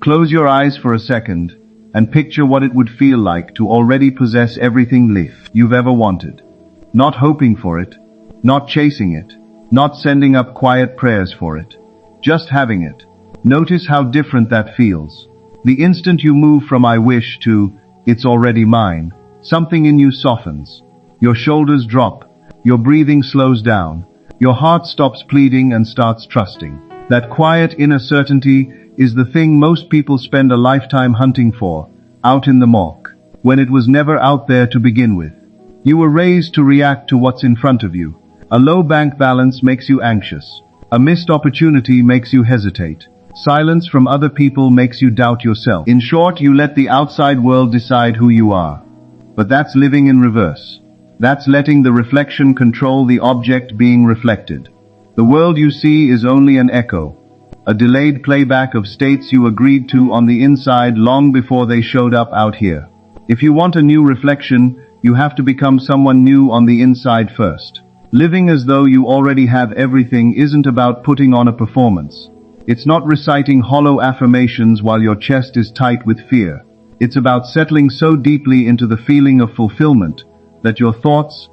Close your eyes for a second and picture what it would feel like to already possess everything you've ever wanted. Not hoping for it, not chasing it, not sending up quiet prayers for it. Just having it. Notice how different that feels. The instant you move from I wish to it's already mine, something in you softens. Your shoulders drop, your breathing slows down, your heart stops pleading and starts trusting. That quiet inner certainty is the thing most people spend a lifetime hunting for, out in the muck, when it was never out there to begin with. You were raised to react to what's in front of you. A low bank balance makes you anxious. A missed opportunity makes you hesitate. Silence from other people makes you doubt yourself. In short, you let the outside world decide who you are. But that's living in reverse. That's letting the reflection control the object being reflected. The world you see is only an echo, a delayed playback of states you agreed to on the inside long before they showed up out here. If you want a new reflection, you have to become someone new on the inside first. Living as though you already have everything isn't about putting on a performance. It's not reciting hollow affirmations while your chest is tight with fear. It's about settling so deeply into the feeling of fulfillment that your thoughts,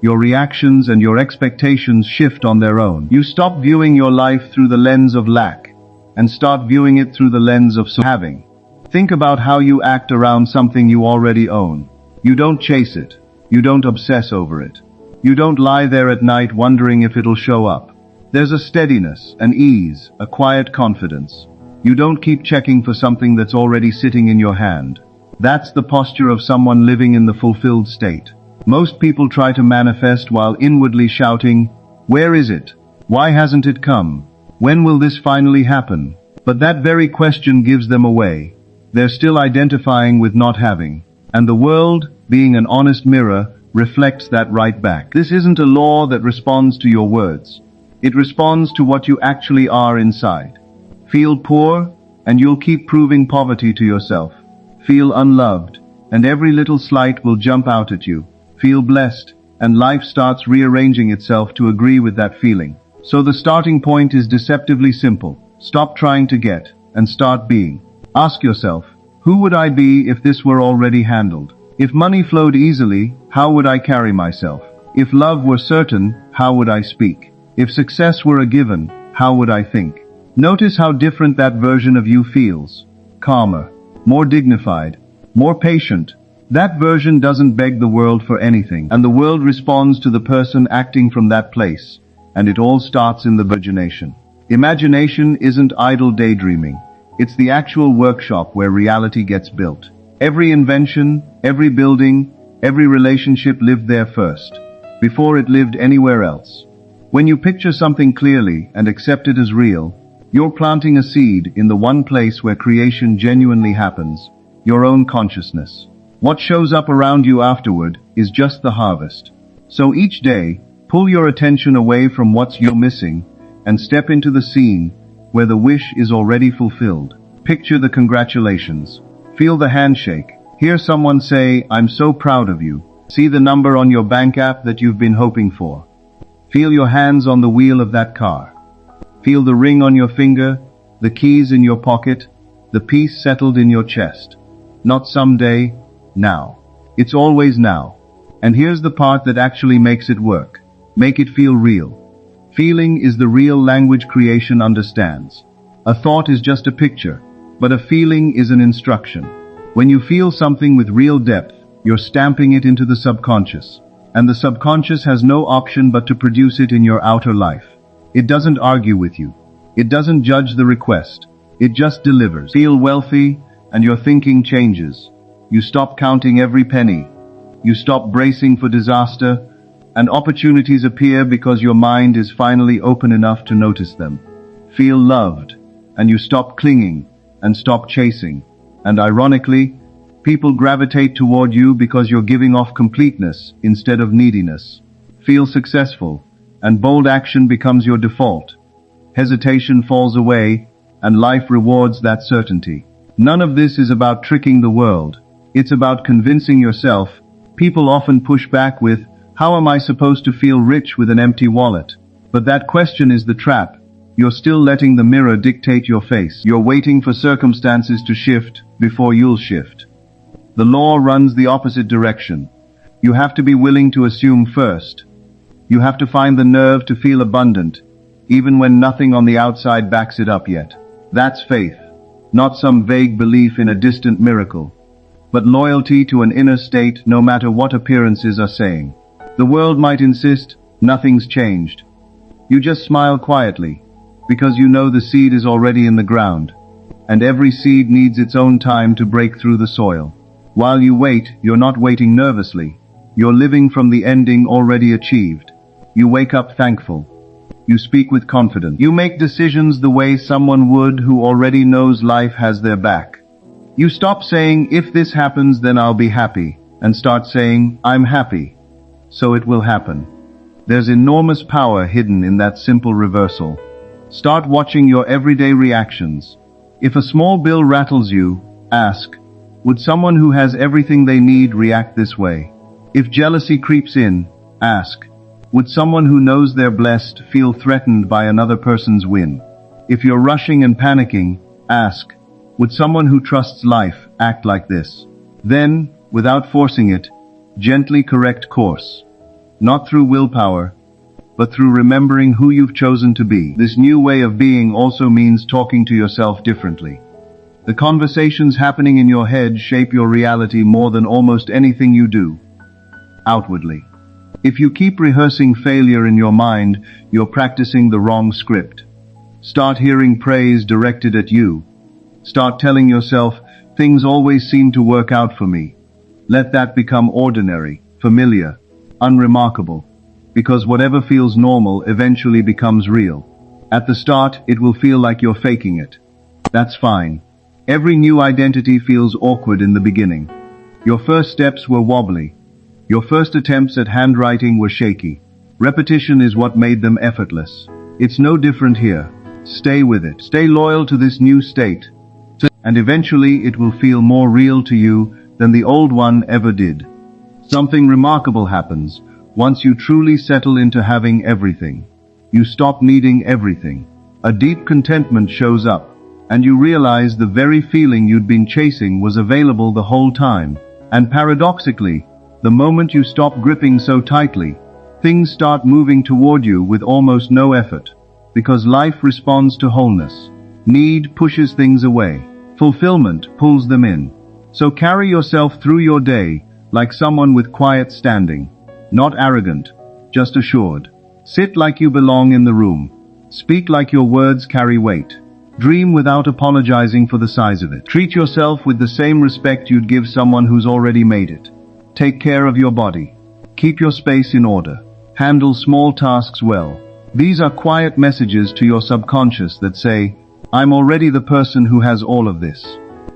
your reactions and your expectations shift on their own. You stop viewing your life through the lens of lack and start viewing it through the lens of having. Think about how you act around something you already own. You don't chase it. You don't obsess over it. You don't lie there at night wondering if it'll show up. There's a steadiness, an ease, a quiet confidence. You don't keep checking for something that's already sitting in your hand. That's the posture of someone living in the fulfilled state. Most people try to manifest while inwardly shouting, "Where is it? Why hasn't it come? When will this finally happen?" But that very question gives them away. They're still identifying with not having. And the world, being an honest mirror, reflects that right back. This isn't a law that responds to your words. It responds to what you actually are inside. Feel poor, and you'll keep proving poverty to yourself. Feel unloved, and every little slight will jump out at you. Feel blessed, and life starts rearranging itself to agree with that feeling. So the starting point is deceptively simple. Stop trying to get, and start being. Ask yourself, who would I be if this were already handled? If money flowed easily, how would I carry myself? If love were certain, how would I speak? If success were a given, how would I think? Notice how different that version of you feels. Calmer, more dignified, more patient. That version doesn't beg the world for anything, and the world responds to the person acting from that place, and it all starts in the imagination. Imagination isn't idle daydreaming. It's the actual workshop where reality gets built. Every invention, every building, every relationship lived there first, before it lived anywhere else. When you picture something clearly and accept it as real, you're planting a seed in the one place where creation genuinely happens, your own consciousness. What shows up around you afterward is just the harvest. So each day, pull your attention away from what you're missing and step into the scene where the wish is already fulfilled. Picture the congratulations. Feel the handshake. Hear someone say, "I'm so proud of you." See the number on your bank app that you've been hoping for. Feel your hands on the wheel of that car. Feel the ring on your finger, the keys in your pocket, the peace settled in your chest. Not someday, now. It's always now. And here's the part that actually makes it work. Make it feel real. Feeling is the real language creation understands. A thought is just a picture, but a feeling is an instruction. When you feel something with real depth, you're stamping it into the subconscious. And the subconscious has no option but to produce it in your outer life. It doesn't argue with you. It doesn't judge the request. It just delivers. Feel wealthy, and your thinking changes. You stop counting every penny. You stop bracing for disaster, and opportunities appear because your mind is finally open enough to notice them. Feel loved, and you stop clinging and stop chasing. And ironically, people gravitate toward you because you're giving off completeness instead of neediness. Feel successful, and bold action becomes your default. Hesitation falls away, and life rewards that certainty. None of this is about tricking the world. It's about convincing yourself. People often push back with, "How am I supposed to feel rich with an empty wallet?" But that question is the trap. You're still letting the mirror dictate your face. You're waiting for circumstances to shift before you'll shift. The law runs the opposite direction. You have to be willing to assume first. You have to find the nerve to feel abundant, even when nothing on the outside backs it up yet. That's faith, not some vague belief in a distant miracle, but loyalty to an inner state no matter what appearances are saying. The world might insist nothing's changed. You just smile quietly, because you know the seed is already in the ground, and every seed needs its own time to break through the soil. While you wait, you're not waiting nervously. You're living from the ending already achieved. You wake up thankful. You speak with confidence. You make decisions the way someone would who already knows life has their back. You stop saying, if this happens, then I'll be happy, and start saying, I'm happy, so it will happen. There's enormous power hidden in that simple reversal. Start watching your everyday reactions. If a small bill rattles you, ask, would someone who has everything they need react this way? If jealousy creeps in, ask, would someone who knows they're blessed feel threatened by another person's win? If you're rushing and panicking, ask, would someone who trusts life act like this? Then, without forcing it, gently correct course. Not through willpower, but through remembering who you've chosen to be. This new way of being also means talking to yourself differently. The conversations happening in your head shape your reality more than almost anything you do outwardly. If you keep rehearsing failure in your mind, you're practicing the wrong script. Start hearing praise directed at you. Start telling yourself, things always seem to work out for me. Let that become ordinary, familiar, unremarkable, because whatever feels normal eventually becomes real. At the start, it will feel like you're faking it. That's fine. Every new identity feels awkward in the beginning. Your first steps were wobbly. Your first attempts at handwriting were shaky. Repetition is what made them effortless. It's no different here. Stay with it. Stay loyal to this new state. And eventually it will feel more real to you than the old one ever did. Something remarkable happens once you truly settle into having everything. You stop needing everything. A deep contentment shows up, and you realize the very feeling you'd been chasing was available the whole time. And paradoxically, the moment you stop gripping so tightly, things start moving toward you with almost no effort, because life responds to wholeness. Need pushes things away. Fulfillment pulls them in. So carry yourself through your day like someone with quiet standing, not arrogant, just assured. Sit like you belong in the room. Speak like your words carry weight. Dream without apologizing for the size of it. Treat yourself with the same respect you'd give someone who's already made it. Take care of your body. Keep your space in order. Handle small tasks well. These are quiet messages to your subconscious that say, I'm already the person who has all of this.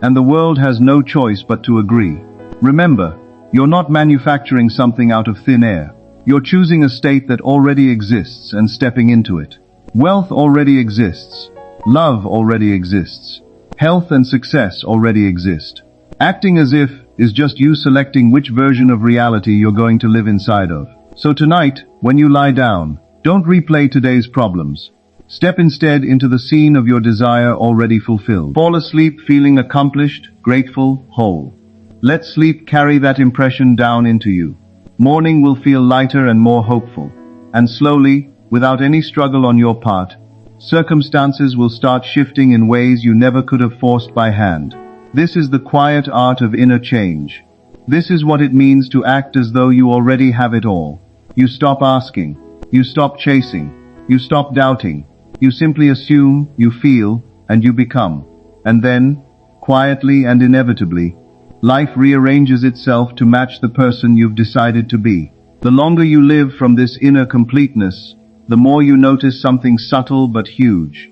And the world has no choice but to agree. Remember, you're not manufacturing something out of thin air. You're choosing a state that already exists and stepping into it. Wealth already exists. Love already exists. Health and success already exist. Acting as if is just you selecting which version of reality you're going to live inside of. So tonight, when you lie down, don't replay today's problems. Step instead into the scene of your desire already fulfilled. Fall asleep feeling accomplished, grateful, whole. Let sleep carry that impression down into you. Morning will feel lighter and more hopeful. And slowly, without any struggle on your part, circumstances will start shifting in ways you never could have forced by hand. This is the quiet art of inner change. This is what it means to act as though you already have it all. You stop asking. You stop chasing. You stop doubting. You simply assume, you feel, and you become. And then, quietly and inevitably, life rearranges itself to match the person you've decided to be. The longer you live from this inner completeness, the more you notice something subtle but huge.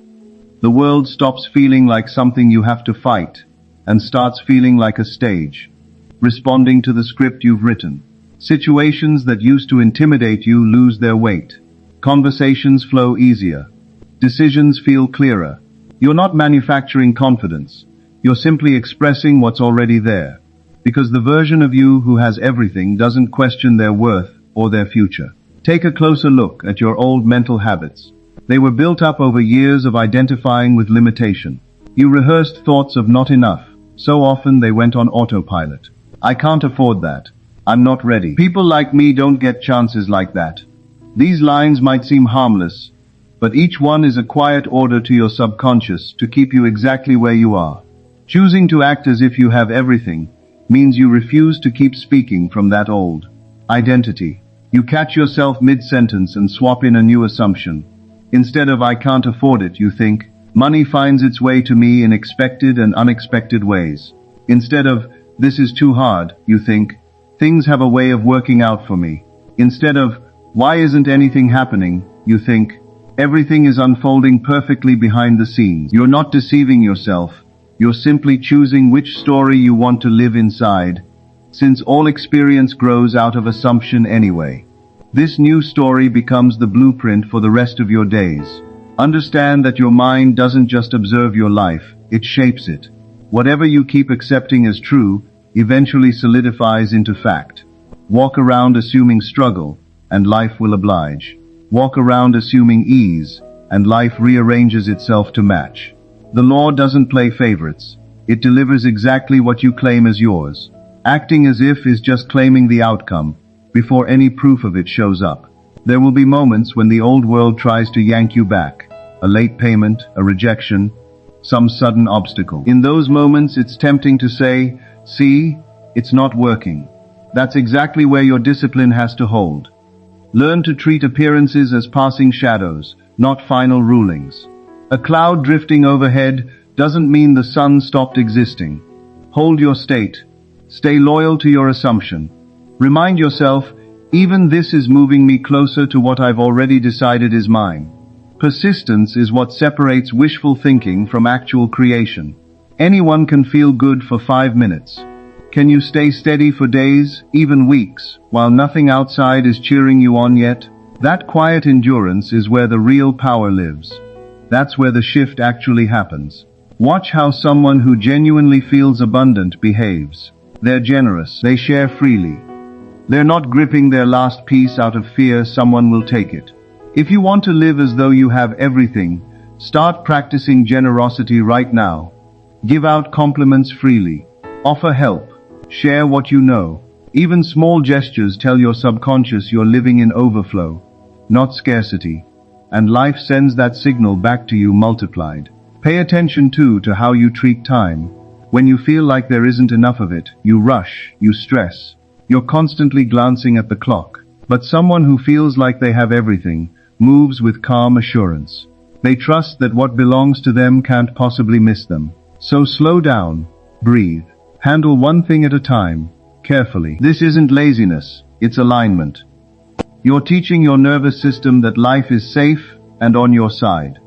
The world stops feeling like something you have to fight, and starts feeling like a stage, responding to the script you've written. Situations that used to intimidate you lose their weight. Conversations flow easier. Decisions feel clearer. You're not manufacturing confidence. You're simply expressing what's already there. Because the version of you who has everything doesn't question their worth or their future. Take a closer look at your old mental habits. They were built up over years of identifying with limitation. You rehearsed thoughts of not enough. So often they went on autopilot. I can't afford that. I'm not ready. People like me don't get chances like that. These lines might seem harmless, but each one is a quiet order to your subconscious to keep you exactly where you are. Choosing to act as if you have everything means you refuse to keep speaking from that old identity. You catch yourself mid-sentence and swap in a new assumption. Instead of "I can't afford it," you think, "Money finds its way to me in expected and unexpected ways." Instead of "This is too hard," you think, "Things have a way of working out for me." Instead of "Why isn't anything happening?" you think, "Everything is unfolding perfectly behind the scenes." You're not deceiving yourself. You're simply choosing which story you want to live inside, since all experience grows out of assumption anyway. This new story becomes the blueprint for the rest of your days. Understand that your mind doesn't just observe your life, it shapes it. Whatever you keep accepting as true eventually solidifies into fact. Walk around assuming struggle, and life will oblige. Walk around assuming ease, and life rearranges itself to match. The law doesn't play favorites. It delivers exactly what you claim as yours. Acting as if is just claiming the outcome before any proof of it shows up. There will be moments when the old world tries to yank you back. A late payment, a rejection, some sudden obstacle. In those moments, it's tempting to say, "See, it's not working." That's exactly where your discipline has to hold. Learn to treat appearances as passing shadows, not final rulings. A cloud drifting overhead doesn't mean the sun stopped existing. Hold your state. Stay loyal to your assumption. Remind yourself, even this is moving me closer to what I've already decided is mine. Persistence is what separates wishful thinking from actual creation. Anyone can feel good for 5 minutes. Can you stay steady for days, even weeks, while nothing outside is cheering you on yet? That quiet endurance is where the real power lives. That's where the shift actually happens. Watch how someone who genuinely feels abundant behaves. They're generous. They share freely. They're not gripping their last piece out of fear someone will take it. If you want to live as though you have everything, start practicing generosity right now. Give out compliments freely. Offer help. Share what you know. Even small gestures tell your subconscious you're living in overflow, not scarcity. And life sends that signal back to you multiplied. Pay attention too to how you treat time. When you feel like there isn't enough of it, you rush, you stress. You're constantly glancing at the clock. But someone who feels like they have everything moves with calm assurance. They trust that what belongs to them can't possibly miss them. So slow down, breathe, handle one thing at a time, carefully. This isn't laziness, it's alignment. You're teaching your nervous system that life is safe and on your side.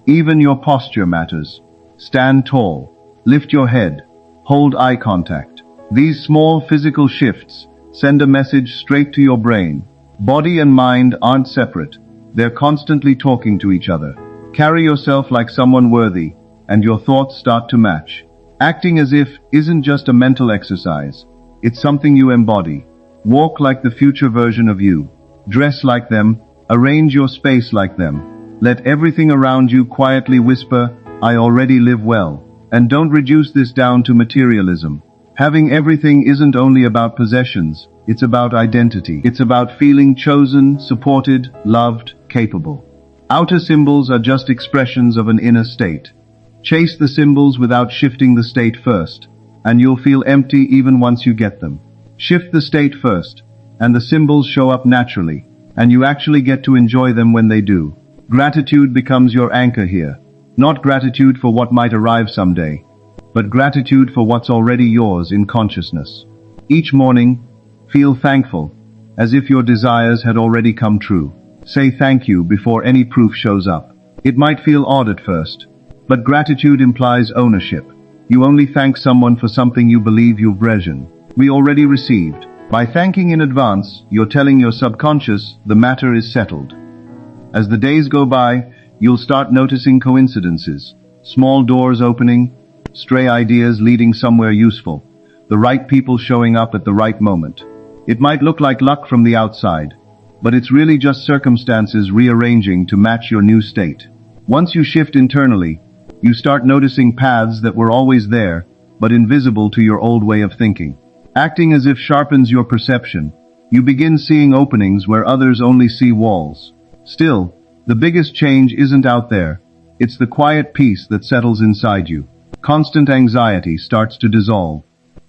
Even your posture matters. Stand tall. Lift your head. Hold eye contact. These small physical shifts send a message straight to your brain. Body and mind aren't separate. They're constantly talking to each other. Carry yourself like someone worthy, and your thoughts start to match. Acting as if isn't just a mental exercise. It's something you embody. Walk like the future version of you. Dress like them. Arrange your space like them. Let everything around you quietly whisper, "I already live well." And don't reduce this down to materialism. Having everything isn't only about possessions. It's about identity. It's about feeling chosen, supported, loved, capable. Outer symbols are just expressions of an inner state. Chase the symbols without shifting the state first, and you'll feel empty even once you get them. Shift the state first, and the symbols show up naturally, and you actually get to enjoy them when they do. Gratitude becomes your anchor here. Not gratitude for what might arrive someday, but gratitude for what's already yours in consciousness. Each morning, feel thankful, as if your desires had already come true. Say thank you before any proof shows up. It might feel odd at first, but gratitude implies ownership. You only thank someone for something you believe you've already received. By thanking in advance, you're telling your subconscious the matter is settled. As the days go by, you'll start noticing coincidences. Small doors opening, stray ideas leading somewhere useful, the right people showing up at the right moment. It might look like luck from the outside, but it's really just circumstances rearranging to match your new state. Once you shift internally, you start noticing paths that were always there, but invisible to your old way of thinking. Acting as if sharpens your perception. You begin seeing openings where others only see walls. Still, the biggest change isn't out there. It's the quiet peace that settles inside you. Constant anxiety starts to dissolve.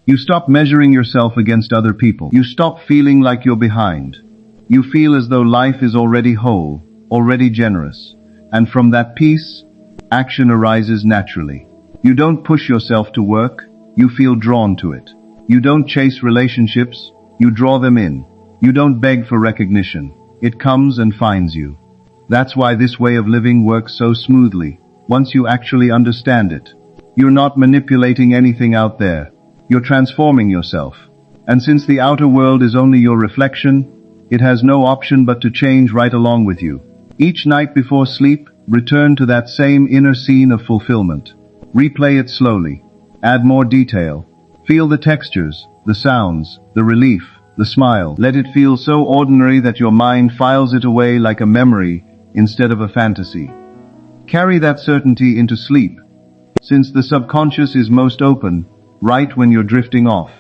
You stop measuring yourself against other people. You stop feeling like you're behind. You feel as though life is already whole, already generous. And from that peace, action arises naturally. You don't push yourself to work, you feel drawn to it. You don't chase relationships, you draw them in. You don't beg for recognition. It comes and finds you. That's why this way of living works so smoothly, once you actually understand it. You're not manipulating anything out there. You're transforming yourself. And since the outer world is only your reflection, it has no option but to change right along with you. Each night before sleep, return to that same inner scene of fulfillment. Replay it slowly. Add more detail. Feel the textures, the sounds, the relief, the smile. Let it feel so ordinary that your mind files it away like a memory instead of a fantasy. Carry that certainty into sleep, since the subconscious is most open right when you're drifting off,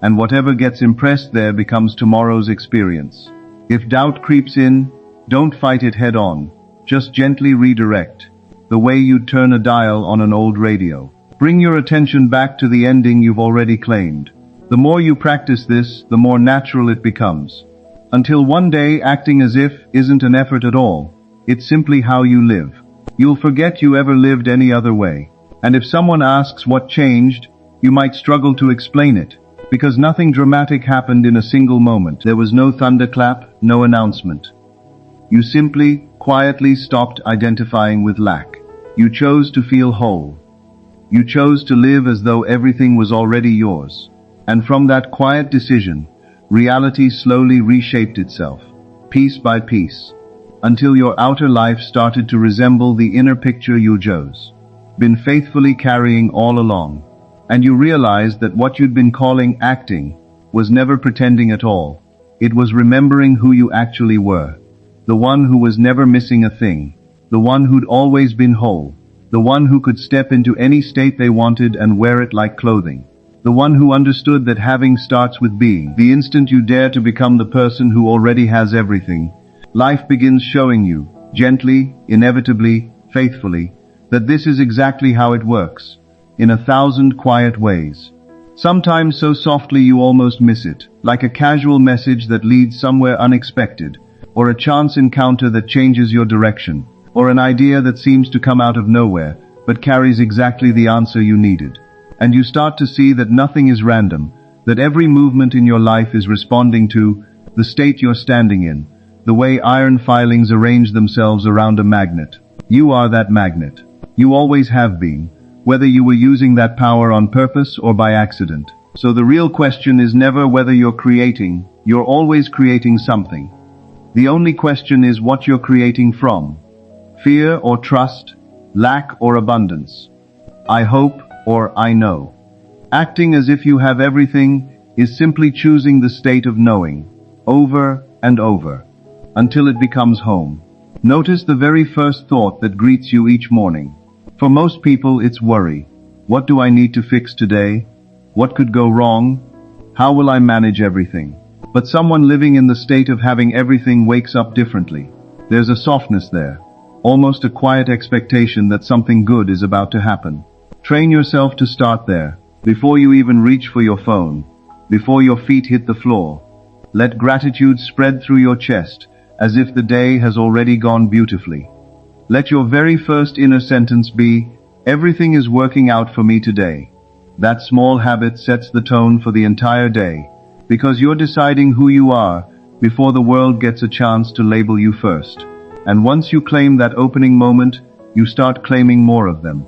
and whatever gets impressed there becomes tomorrow's experience. If doubt creeps in, don't fight it head on. Just gently redirect, the way you'd turn a dial on an old radio. Bring your attention back to the ending you've already claimed. The more you practice this, the more natural it becomes. Until one day, acting as if isn't an effort at all. It's simply how you live. You'll forget you ever lived any other way. And if someone asks what changed, you might struggle to explain it, because nothing dramatic happened in a single moment. There was no thunderclap, no announcement. You simply, quietly stopped identifying with lack. You chose to feel whole. You chose to live as though everything was already yours. And from that quiet decision, reality slowly reshaped itself, piece by piece, until your outer life started to resemble the inner picture you chose, been faithfully carrying all along. And you realized that what you'd been calling acting was never pretending at all. It was remembering who you actually were. The one who was never missing a thing. The one who'd always been whole. The one who could step into any state they wanted and wear it like clothing. The one who understood that having starts with being. The instant you dare to become the person who already has everything, life begins showing you, gently, inevitably, faithfully, that this is exactly how it works, in 1,000 quiet ways. Sometimes so softly you almost miss it, like a casual message that leads somewhere unexpected, or a chance encounter that changes your direction, or an idea that seems to come out of nowhere, but carries exactly the answer you needed. And you start to see that nothing is random, that every movement in your life is responding to the state you're standing in, the way iron filings arrange themselves around a magnet. You are that magnet. You always have been, whether you were using that power on purpose or by accident. So the real question is never whether you're creating, you're always creating something. The only question is what you're creating from. Fear or trust, lack or abundance. I hope or I know. Acting as if you have everything is simply choosing the state of knowing, over and over, until it becomes home. Notice the very first thought that greets you each morning. For most people, it's worry. What do I need to fix today? What could go wrong? How will I manage everything? But someone living in the state of having everything wakes up differently. There's a softness there. Almost a quiet expectation that something good is about to happen. Train yourself to start there, before you even reach for your phone, before your feet hit the floor. Let gratitude spread through your chest, as if the day has already gone beautifully. Let your very first inner sentence be, everything is working out for me today. That small habit sets the tone for the entire day, because you're deciding who you are before the world gets a chance to label you first. And once you claim that opening moment, you start claiming more of them.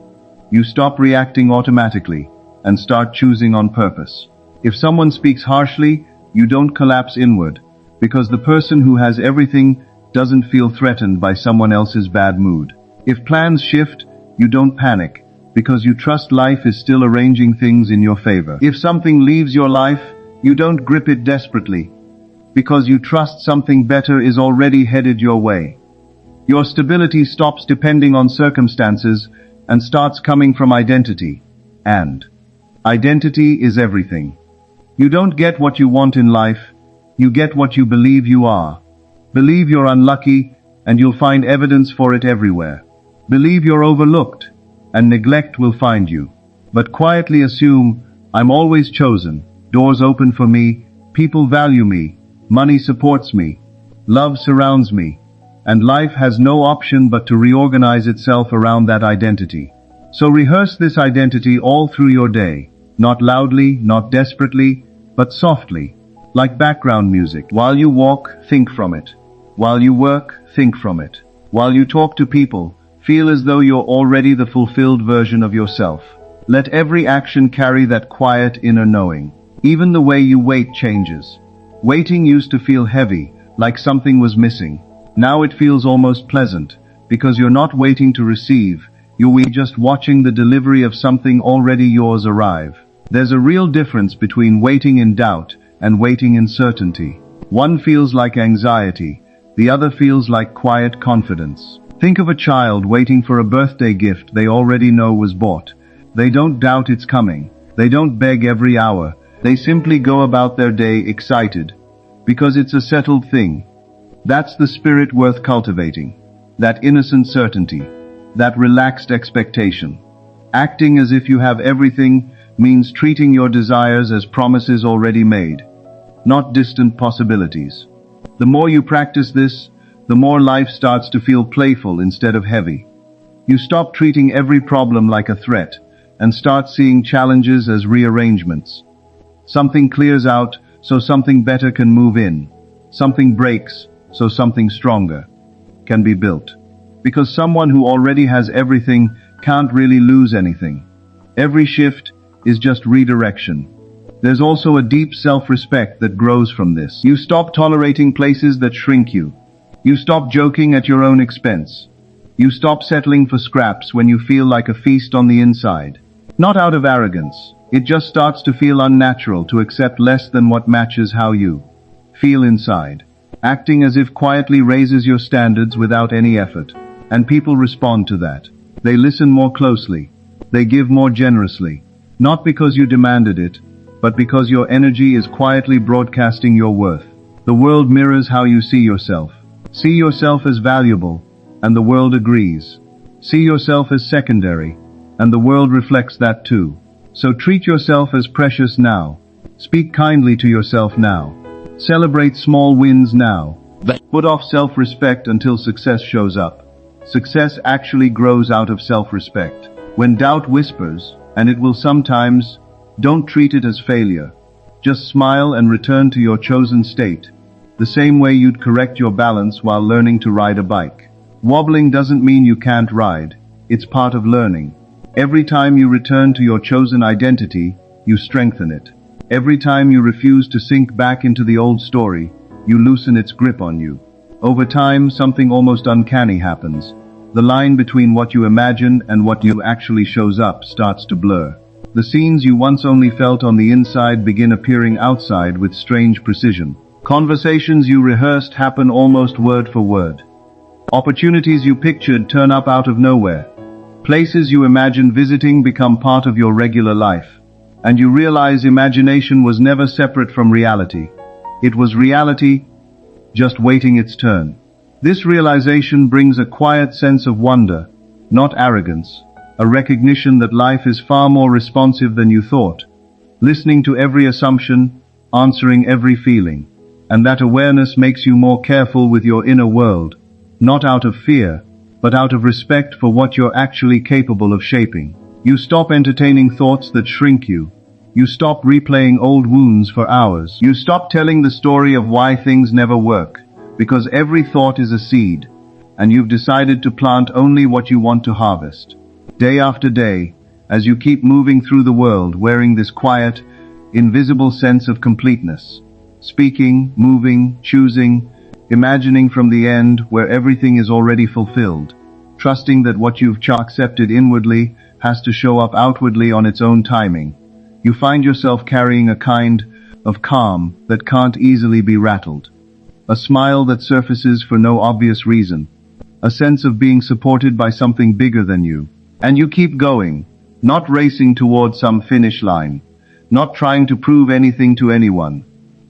You stop reacting automatically and start choosing on purpose. If someone speaks harshly, you don't collapse inward, because the person who has everything doesn't feel threatened by someone else's bad mood. If plans shift, you don't panic, because you trust life is still arranging things in your favor. If something leaves your life, you don't grip it desperately. because you trust something better is already headed your way. Your stability stops depending on circumstances and starts coming from identity. And identity is everything. You don't get what you want in life, you get what you believe you are. Believe you're unlucky, and you'll find evidence for it everywhere. Believe you're overlooked, and neglect will find you. But quietly assume, I'm always chosen, doors open for me, people value me, money supports me, love surrounds me, and life has no option but to reorganize itself around that identity. So rehearse this identity all through your day, not loudly, not desperately, but softly, like background music. While you walk, think from it. While you work, think from it. While you talk to people, feel as though you're already the fulfilled version of yourself. Let every action carry that quiet inner knowing. Even the way you wait changes. Waiting used to feel heavy, like something was missing. Now it feels almost pleasant, because you're not waiting to receive, you're just watching the delivery of something already yours arrive. There's a real difference between waiting in doubt and waiting in certainty. One feels like anxiety, the other feels like quiet confidence. Think of a child waiting for a birthday gift they already know was bought. They don't doubt it's coming. They don't beg every hour. They simply go about their day excited, because it's a settled thing. That's the spirit worth cultivating. That innocent certainty. That relaxed expectation. Acting as if you have everything means treating your desires as promises already made, not distant possibilities. The more you practice this, the more life starts to feel playful instead of heavy. You stop treating every problem like a threat and start seeing challenges as rearrangements. Something clears out so something better can move in. Something breaks so something stronger can be built. Because someone who already has everything can't really lose anything. Every shift is just redirection. There's also a deep self-respect that grows from this. You stop tolerating places that shrink you. You stop joking at your own expense. You stop settling for scraps when you feel like a feast on the inside. Not out of arrogance. It just starts to feel unnatural to accept less than what matches how you feel inside. Acting as if quietly raises your standards without any effort. And people respond to that. They listen more closely. They give more generously. Not because you demanded it, but because your energy is quietly broadcasting your worth. The world mirrors how you see yourself. See yourself as valuable, and the world agrees. See yourself as secondary, and the world reflects that too. So treat yourself as precious now. Speak kindly to yourself now. Celebrate small wins now. Put off self-respect until success shows up. Success actually grows out of self-respect. When doubt whispers, and it will sometimes, don't treat it as failure. Just smile and return to your chosen state. The same way you'd correct your balance while learning to ride a bike. Wobbling doesn't mean you can't ride. It's part of learning. Every time you return to your chosen identity, you strengthen it. Every time you refuse to sink back into the old story, you loosen its grip on you. Over time, something almost uncanny happens. The line between what you imagine and what you actually shows up starts to blur. The scenes you once only felt on the inside begin appearing outside with strange precision. Conversations you rehearsed happen almost word for word. Opportunities you pictured turn up out of nowhere. Places you imagined visiting become part of your regular life. And you realize imagination was never separate from reality. It was reality, just waiting its turn. This realization brings a quiet sense of wonder, not arrogance, a recognition that life is far more responsive than you thought, listening to every assumption, answering every feeling, and that awareness makes you more careful with your inner world, not out of fear, but out of respect for what you're actually capable of shaping. You stop entertaining thoughts that shrink you. You stop replaying old wounds for hours. You stop telling the story of why things never work, because every thought is a seed, and you've decided to plant only what you want to harvest. Day after day, as you keep moving through the world wearing this quiet, invisible sense of completeness. Speaking, moving, choosing, imagining from the end where everything is already fulfilled. Trusting that what you've accepted inwardly has to show up outwardly on its own timing. You find yourself carrying a kind, of calm that can't easily be rattled. A smile that surfaces for no obvious reason. A sense of being supported by something bigger than you. And you keep going, not racing towards some finish line, not trying to prove anything to anyone,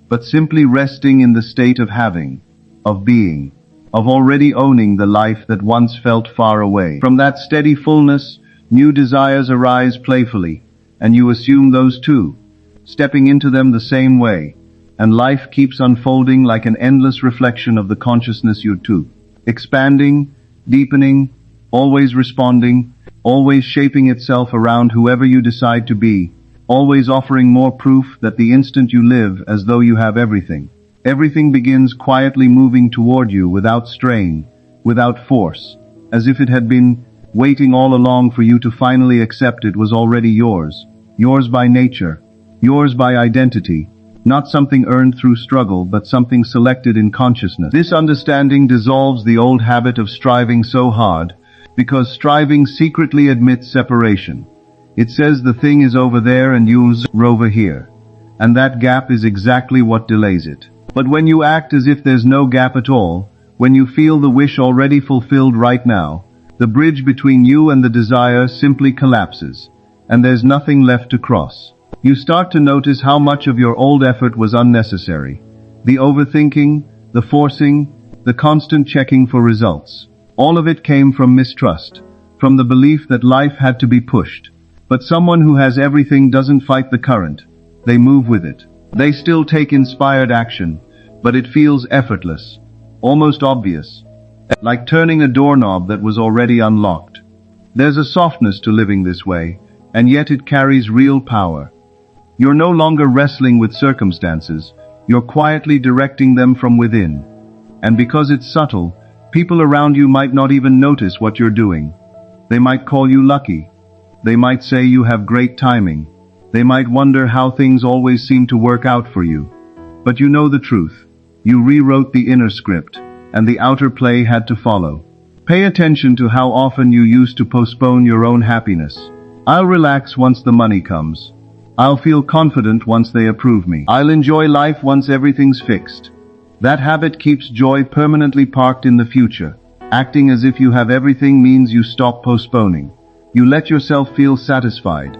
but simply resting in the state of having, of being, of already owning the life that once felt far away. From that steady fullness, new desires arise playfully, and you assume those too, stepping into them the same way, and life keeps unfolding like an endless reflection of the consciousness you too, expanding, deepening, always responding, always shaping itself around whoever you decide to be, always offering more proof that the instant you live as though you have everything. Everything begins quietly moving toward you without strain, without force, as if it had been waiting all along for you to finally accept it was already yours. Yours by nature, yours by identity, not something earned through struggle but something selected in consciousness. This understanding dissolves the old habit of striving so hard, because striving secretly admits separation. It says the thing is over there and you're over here, and that gap is exactly what delays it. But when you act as if there's no gap at all, when you feel the wish already fulfilled right now, the bridge between you and the desire simply collapses, and there's nothing left to cross. You start to notice how much of your old effort was unnecessary. The overthinking, the forcing, the constant checking for results. All of it came from mistrust, from the belief that life had to be pushed. But someone who has everything doesn't fight the current. They move with it. They still take inspired action, but it feels effortless, almost obvious, like turning a doorknob that was already unlocked. There's a softness to living this way, and yet it carries real power. You're no longer wrestling with circumstances, you're quietly directing them from within. And because it's subtle, people around you might not even notice what you're doing. They might call you lucky. They might say you have great timing. They might wonder how things always seem to work out for you. But you know the truth. You rewrote the inner script, and the outer play had to follow. Pay attention to how often you used to postpone your own happiness. I'll relax once the money comes. I'll feel confident once they approve me. I'll enjoy life once everything's fixed. That habit keeps joy permanently parked in the future. Acting as if you have everything means you stop postponing. You let yourself feel satisfied.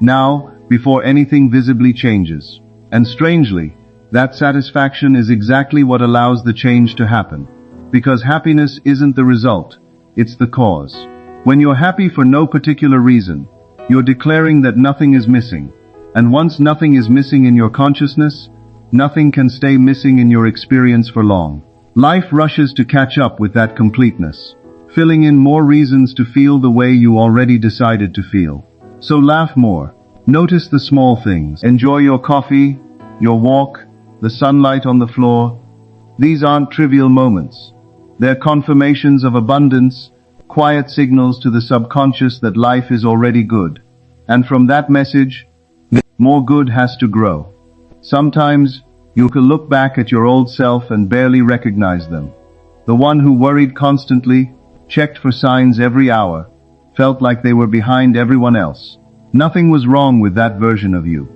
Now, before anything visibly changes. And strangely, that satisfaction is exactly what allows the change to happen. Because happiness isn't the result, it's the cause. When you're happy for no particular reason, you're declaring that nothing is missing. And once nothing is missing in your consciousness, nothing can stay missing in your experience for long. Life rushes to catch up with that completeness, filling in more reasons to feel the way you already decided to feel. So laugh more. Notice the small things. Enjoy your coffee, your walk, the sunlight on the floor. These aren't trivial moments. They're confirmations of abundance, quiet signals to the subconscious that life is already good. And from that message, more good has to grow. Sometimes, you can look back at your old self and barely recognize them. The one who worried constantly, checked for signs every hour, felt like they were behind everyone else. Nothing was wrong with that version of you.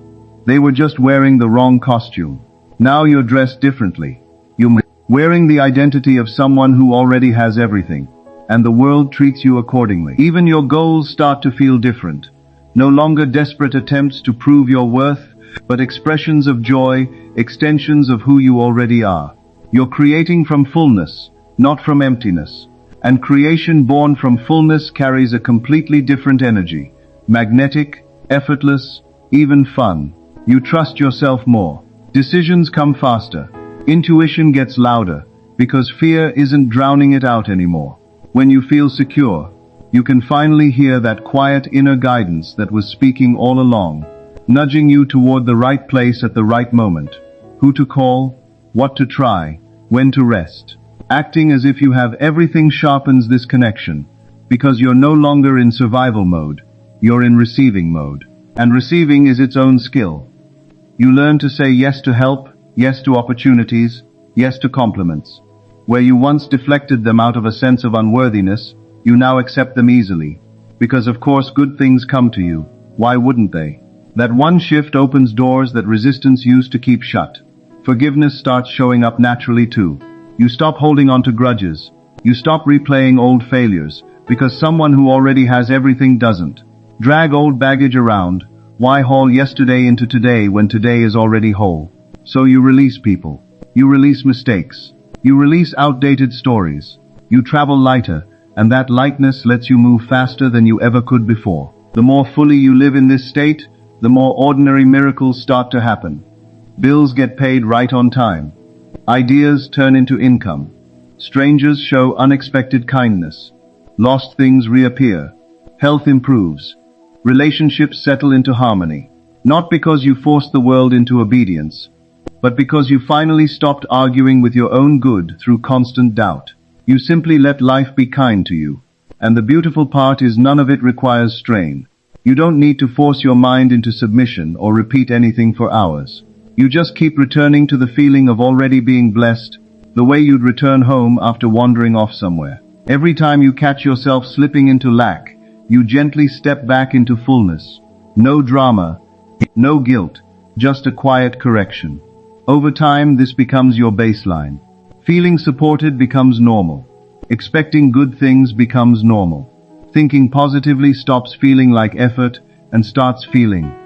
They were just wearing the wrong costume. Now you're dressed differently. You're wearing the identity of someone who already has everything, and the world treats you accordingly. Even your goals start to feel different. No longer desperate attempts to prove your worth, but expressions of joy, extensions of who you already are. You're creating from fullness, not from emptiness. And creation born from fullness carries a completely different energy. Magnetic, effortless, even fun. You trust yourself more. Decisions come faster. Intuition gets louder, because fear isn't drowning it out anymore. When you feel secure, you can finally hear that quiet inner guidance that was speaking all along, nudging you toward the right place at the right moment. Who to call, what to try, when to rest. Acting as if you have everything sharpens this connection, because you're no longer in survival mode, you're in receiving mode. And receiving is its own skill. You learn to say yes to help, yes to opportunities, yes to compliments. Where you once deflected them out of a sense of unworthiness, you now accept them easily. Because of course good things come to you. Why wouldn't they? That one shift opens doors that resistance used to keep shut. Forgiveness starts showing up naturally too. You stop holding on to grudges. You stop replaying old failures, because someone who already has everything doesn't. Drag old baggage around. Why haul yesterday into today when today is already whole? So you release people. You release mistakes. You release outdated stories. You travel lighter, and that lightness lets you move faster than you ever could before. The more fully you live in this state, the more ordinary miracles start to happen. Bills get paid right on time. Ideas turn into income. Strangers show unexpected kindness. Lost things reappear. Health improves. Relationships settle into harmony. Not because you forced the world into obedience, but because you finally stopped arguing with your own good through constant doubt. You simply let life be kind to you. And the beautiful part is none of it requires strain. You don't need to force your mind into submission or repeat anything for hours. You just keep returning to the feeling of already being blessed, the way you'd return home after wandering off somewhere. Every time you catch yourself slipping into lack, you gently step back into fullness. No drama, no guilt, just a quiet correction. Over time, this becomes your baseline. Feeling supported becomes normal. Expecting good things becomes normal. Thinking positively stops feeling like effort and starts feeling